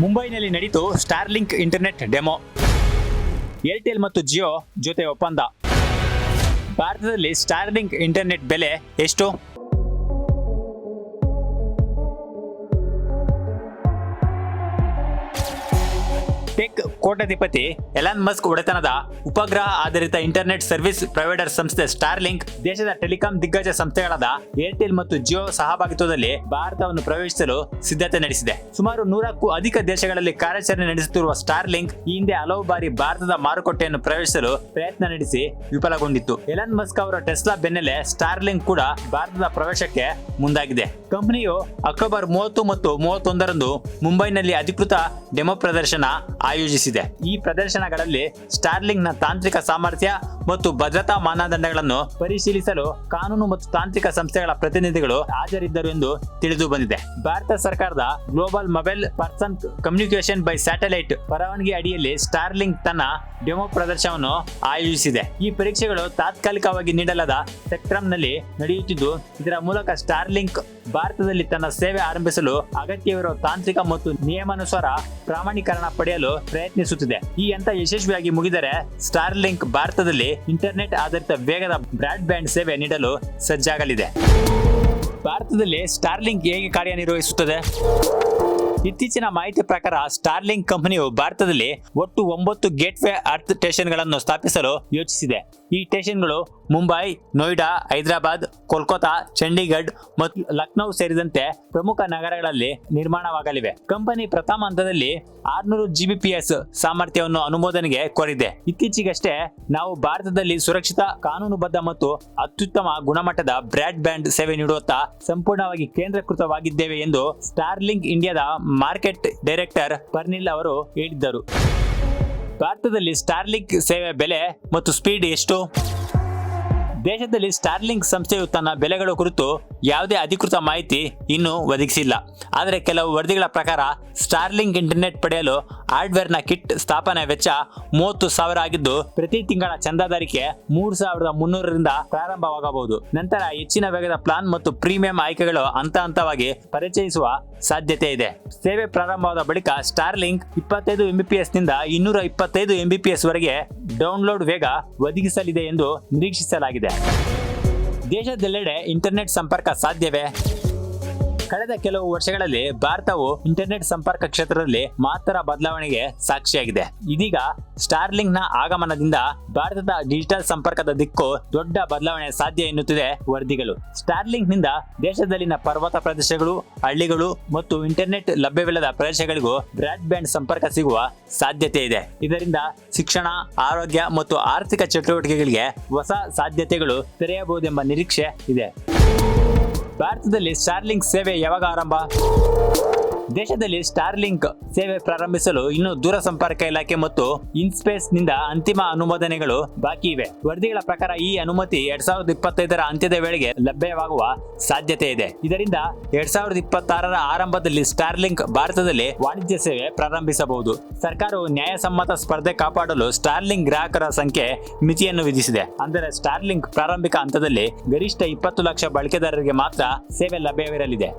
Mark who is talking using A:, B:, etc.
A: ಮುಂಬೈನಲ್ಲಿ ನಡೆಯಿತು Starlink internet demo. Airtel ಮತ್ತು ಜಿಯೋ ಜೊತೆ ಒಪ್ಪಂದ. ಭಾರತದಲ್ಲಿ ಸ್ಟಾರ್ಲಿಂಕ್ ಇಂಟರ್ನೆಟ್ ಬೆಲೆ ಎಷ್ಟು? ಟೆಕ್ ಕೋಟ್ಯಾಧಿಪತಿ ಎಲಾನ್ ಮಸ್ಕ್ ಒಡೆತನದ ಉಪಗ್ರಹ ಆಧಾರಿತ ಇಂಟರ್ನೆಟ್ ಸರ್ವಿಸ್ ಪ್ರೊವೈಡರ್ ಸಂಸ್ಥೆ ಸ್ಟಾರ್ಲಿಂಕ್ ದೇಶದ ಟೆಲಿಕಾಂ ದಿಗ್ಗಜ ಸಂಸ್ಥೆಗಳಾದ ಏರ್ಟೆಲ್ ಮತ್ತು ಜಿಯೋ ಸಹಭಾಗಿತ್ವದಲ್ಲಿ ಭಾರತವನ್ನು ಪ್ರವೇಶಿಸಲು ಸಿದ್ಧತೆ ನಡೆಸಿದೆ. ಸುಮಾರು 100ಕ್ಕೂ ಅಧಿಕ ದೇಶಗಳಲ್ಲಿ ಕಾರ್ಯಾಚರಣೆ ನಡೆಸುತ್ತಿರುವ ಸ್ಟಾರ್ಲಿಂಕ್ ಈ ಹಿಂದೆ ಹಲವು ಬಾರಿ ಭಾರತದ ಮಾರುಕಟ್ಟೆಯನ್ನು ಪ್ರವೇಶಿಸಲು ಪ್ರಯತ್ನ ನಡೆಸಿ ವಿಫಲಗೊಂಡಿತ್ತು. ಎಲಾನ್ ಮಸ್ಕ್ ಅವರ ಟೆಸ್ಲಾ ಬೆನ್ನಲ್ಲೇ ಸ್ಟಾರ್ಲಿಂಕ್ ಕೂಡ ಭಾರತದ ಪ್ರವೇಶಕ್ಕೆ ಮುಂದಾಗಿದೆ. ಕಂಪನಿಯು ಅಕ್ಟೋಬರ್ 30 ಮತ್ತು 31ರಂದು ಮುಂಬೈನಲ್ಲಿ ಅಧಿಕೃತ ಡೆಮೋ ಪ್ರದರ್ಶನ ಆಯೋಜಿಸಿದೆ. ಈ ಪ್ರದರ್ಶನಗಳಲ್ಲಿ ಸ್ಟಾರ್ಲಿಂಕ್ ನ ತಾಂತ್ರಿಕ ಸಾಮರ್ಥ್ಯ ಮತ್ತು ಭದ್ರತಾ ಮಾನದಂಡಗಳನ್ನು ಪರಿಶೀಲಿಸಲು ಕಾನೂನು ಮತ್ತು ತಾಂತ್ರಿಕ ಸಂಸ್ಥೆಗಳ ಪ್ರತಿನಿಧಿಗಳು ಹಾಜರಿದ್ದರು ಎಂದು ತಿಳಿದು ಬಂದಿದೆ. ಭಾರತ ಸರ್ಕಾರದ global mobile person communication by satellite ಪರವಾನಗಿ ಅಡಿಯಲ್ಲಿ ಸ್ಟಾರ್ಲಿಂಕ್ ತನ್ನ ಡೆಮೋ ಪ್ರದರ್ಶನವನ್ನು ಆಯೋಜಿಸಿದೆ. ಈ ಪರೀಕ್ಷೆಗಳು ತಾತ್ಕಾಲಿಕವಾಗಿ ನೀಡಲಾದ ಸ್ಪೆಕ್ಟ್ರಮ್ನಲ್ಲಿ ನಡೆಯುತ್ತಿದ್ದು, ಇದರ ಮೂಲಕ ಸ್ಟಾರ್ಲಿಂಕ್ ಭಾರತದಲ್ಲಿ ತನ್ನ ಸೇವೆ ಆರಂಭಿಸಲು ಅಗತ್ಯವಿರುವ ತಾಂತ್ರಿಕ ಮತ್ತು ನಿಯಮಾನುಸಾರ ಪ್ರಮಾಣೀಕರಣ ಪಡೆಯಲು ಪ್ರಯತ್ನಿಸುತ್ತಿದೆ. ಈ ಹಂತ ಯಶಸ್ವಿಯಾಗಿ ಮುಗಿದರೆ ಸ್ಟಾರ್ಲಿಂಕ್ ಭಾರತದಲ್ಲಿ ಇಂಟರ್ನೆಟ್ ಆಧಾರಿತ ವೇಗದ ಬ್ರಾಡ್ ಬ್ಯಾಂಡ್ ಸೇವೆ ನೀಡಲು ಸಜ್ಜಾಗಲಿದೆ. ಭಾರತದಲ್ಲಿ ಸ್ಟಾರ್ಲಿಂಕ್ ಹೇಗೆ ಕಾರ್ಯನಿರ್ವಹಿಸುತ್ತದೆ? ಇತ್ತೀಚಿನ ಮಾಹಿತಿ ಪ್ರಕಾರ ಸ್ಟಾರ್ಲಿಂಕ್ ಕಂಪನಿಯು ಭಾರತದಲ್ಲಿ ಒಟ್ಟು 9 ಗೇಟ್ವೇ ಅರ್ತ್ ಸ್ಟೇಷನ್ಗಳನ್ನು ಸ್ಥಾಪಿಸಲು ಯೋಚಿಸಿದೆ. ಈ ಸ್ಟೇಷನ್ಗಳು ಮುಂಬೈ, ನೋಯ್ಡಾ, ಹೈದರಾಬಾದ್, ಕೋಲ್ಕತ್ತಾ, ಚಂಡೀಗಢ ಮತ್ತು ಲಕ್ನೌ ಸೇರಿದಂತೆ ಪ್ರಮುಖ ನಗರಗಳಲ್ಲಿ ನಿರ್ಮಾಣವಾಗಲಿವೆ. ಕಂಪನಿ ಪ್ರಥಮ ಹಂತದಲ್ಲಿ 600 Gbps ಸಾಮರ್ಥ್ಯವನ್ನು ಅನುಮೋದನೆಗೆ ಕೋರಿದೆ. ಇತ್ತೀಚೆಗಷ್ಟೇ ನಾವು ಭಾರತದಲ್ಲಿ ಸುರಕ್ಷಿತ, ಕಾನೂನುಬದ್ಧ ಮತ್ತು ಅತ್ಯುತ್ತಮ ಗುಣಮಟ್ಟದ ಬ್ರಾಡ್ ಬ್ಯಾಂಡ್ ಸೇವೆ ನೀಡುವತ್ತ ಸಂಪೂರ್ಣವಾಗಿ ಕೇಂದ್ರೀಕೃತವಾಗಿದ್ದೇವೆ ಎಂದು ಸ್ಟಾರ್ಲಿಂಕ್ ಇಂಡಿಯಾದ ಮಾರ್ಕೆಟ್ ಡೈರೆಕ್ಟರ್ ಪರ್ನಿಲ್ ಅವರು ಹೇಳಿದ್ದರು. ಭಾರತದಲ್ಲಿ ಸ್ಟಾರ್ಲಿಂಕ್ ಸೇವೆ ಬೆಲೆ ಮತ್ತು ಸ್ಪೀಡ್ ಎಷ್ಟು? ದೇಶದಲ್ಲಿ ಸ್ಟಾರ್ಲಿಂಕ್ ಸಂಸ್ಥೆಯು ತನ್ನ ಬೆಲೆಗಳ ಕುರಿತು ಯಾವುದೇ ಅಧಿಕೃತ ಮಾಹಿತಿ ಇನ್ನೂ ಒದಗಿಸಿಲ್ಲ. ಆದರೆ ಕೆಲವು ವರದಿಗಳ ಪ್ರಕಾರ ಸ್ಟಾರ್ಲಿಂಕ್ ಇಂಟರ್ನೆಟ್ ಪಡೆಯಲು ಹಾರ್ಡ್ವೇರ್ನ ಕಿಟ್ ಸ್ಥಾಪನೆ ವೆಚ್ಚ 30,000 ಆಗಿದ್ದು, ಪ್ರತಿ ತಿಂಗಳ ಚಂದಾದಾರಿಕೆ 3,300ರಿಂದ ಪ್ರಾರಂಭವಾಗಬಹುದು. ನಂತರ ಹೆಚ್ಚಿನ ವೇಗದ ಪ್ಲಾನ್ ಮತ್ತು ಪ್ರೀಮಿಯಂ ಆಯ್ಕೆಗಳು ಹಂತ ಹಂತವಾಗಿ ಪರಿಚಯಿಸುವ ಸಾಧ್ಯತೆ ಇದೆ. ಸೇವೆ ಪ್ರಾರಂಭವಾದ ಬಳಿಕ ಸ್ಟಾರ್ಲಿಂಕ್ 25 Mbps ನಿಂದ 225 Mbps ವರೆಗೆ ಡೌನ್ಲೋಡ್ ವೇಗ ಒದಗಿಸಲಿದೆ ಎಂದು ನಿರೀಕ್ಷಿಸಲಾಗಿದೆ. ದೇಶದೆಲ್ಲೆಡೆ ಇಂಟರ್ನೆಟ್ ಸಂಪರ್ಕ ಸಾಧ್ಯವೇ? ಕಳೆದ ಕೆಲವು ವರ್ಷಗಳಲ್ಲಿ ಭಾರತವು ಇಂಟರ್ನೆಟ್ ಸಂಪರ್ಕ ಕ್ಷೇತ್ರದಲ್ಲಿ ಮಹತ್ತರ ಬದಲಾವಣೆಗೆ ಸಾಕ್ಷಿಯಾಗಿದೆ. ಇದೀಗ ಸ್ಟಾರ್ಲಿಂಕ್ ನ ಆಗಮನದಿಂದ ಭಾರತದ ಡಿಜಿಟಲ್ ಸಂಪರ್ಕದ ದಿಕ್ಕು ದೊಡ್ಡ ಬದಲಾವಣೆ ಸಾಧ್ಯ ಎನ್ನುತ್ತಿದೆ ವರದಿಗಳು. ಸ್ಟಾರ್ಲಿಂಕ್ ನಿಂದ ದೇಶದಲ್ಲಿನ ಪರ್ವತ ಪ್ರದೇಶಗಳು, ಹಳ್ಳಿಗಳು ಮತ್ತು ಇಂಟರ್ನೆಟ್ ಲಭ್ಯವಿಲ್ಲದ ಪ್ರದೇಶಗಳಿಗೂ ಬ್ರಾಡ್ ಬ್ಯಾಂಡ್ ಸಂಪರ್ಕ ಸಿಗುವ ಸಾಧ್ಯತೆ ಇದೆ. ಇದರಿಂದ ಶಿಕ್ಷಣ, ಆರೋಗ್ಯ ಮತ್ತು ಆರ್ಥಿಕ ಚಟುವಟಿಕೆಗಳಿಗೆ ಹೊಸ ಸಾಧ್ಯತೆಗಳು ತೆರೆಯಬಹುದೆಂಬ ನಿರೀಕ್ಷೆ ಇದೆ. ಭಾರತದಲ್ಲಿ ಸ್ಟಾರ್ಲಿಂಕ್ ಸೇವೆ ಯಾವಾಗ ಆರಂಭ? ದೇಶದಲ್ಲಿ ಸ್ಟಾರ್ಲಿಂಕ್ ಸೇವೆ ಪ್ರಾರಂಭಿಸಲು ಇನ್ನು ದೂರಸಂಪರ್ಕ ಇಲಾಖೆ ಮತ್ತು ಇನ್ಸ್ಪೇಸ್ ನಿಂದ ಅಂತಿಮ ಅನುಮೋದನೆಗಳು ಬಾಕಿ ಇವೆ. ವರದಿಗಳ ಪ್ರಕಾರ ಈ ಅನುಮತಿ 2025ರ ಅಂತ್ಯದ ವೇಳೆಗೆ ಲಭ್ಯವಾಗುವ ಸಾಧ್ಯತೆ ಇದೆ. ಇದರಿಂದ 2026ರ ಆರಂಭದಲ್ಲಿ ಸ್ಟಾರ್ಲಿಂಕ್ ಭಾರತದಲ್ಲಿ ವಾಣಿಜ್ಯ ಸೇವೆ ಪ್ರಾರಂಭಿಸಬಹುದು. ಸರ್ಕಾರವು ನ್ಯಾಯಸಮ್ಮತ ಸ್ಪರ್ಧೆ ಕಾಪಾಡಲು ಸ್ಟಾರ್ಲಿಂಕ್ ಗ್ರಾಹಕರ ಸಂಖ್ಯೆ ಮಿತಿಯನ್ನು ವಿಧಿಸಿದೆ. ಅಂದರೆ ಸ್ಟಾರ್ಲಿಂಕ್ ಪ್ರಾರಂಭಿಕ ಹಂತದಲ್ಲಿ ಗರಿಷ್ಠ 20 ಲಕ್ಷ ಬಳಕೆದಾರರಿಗೆ ಮಾತ್ರ ಸೇವೆ ಲಭ್ಯವಿರಲಿದೆ.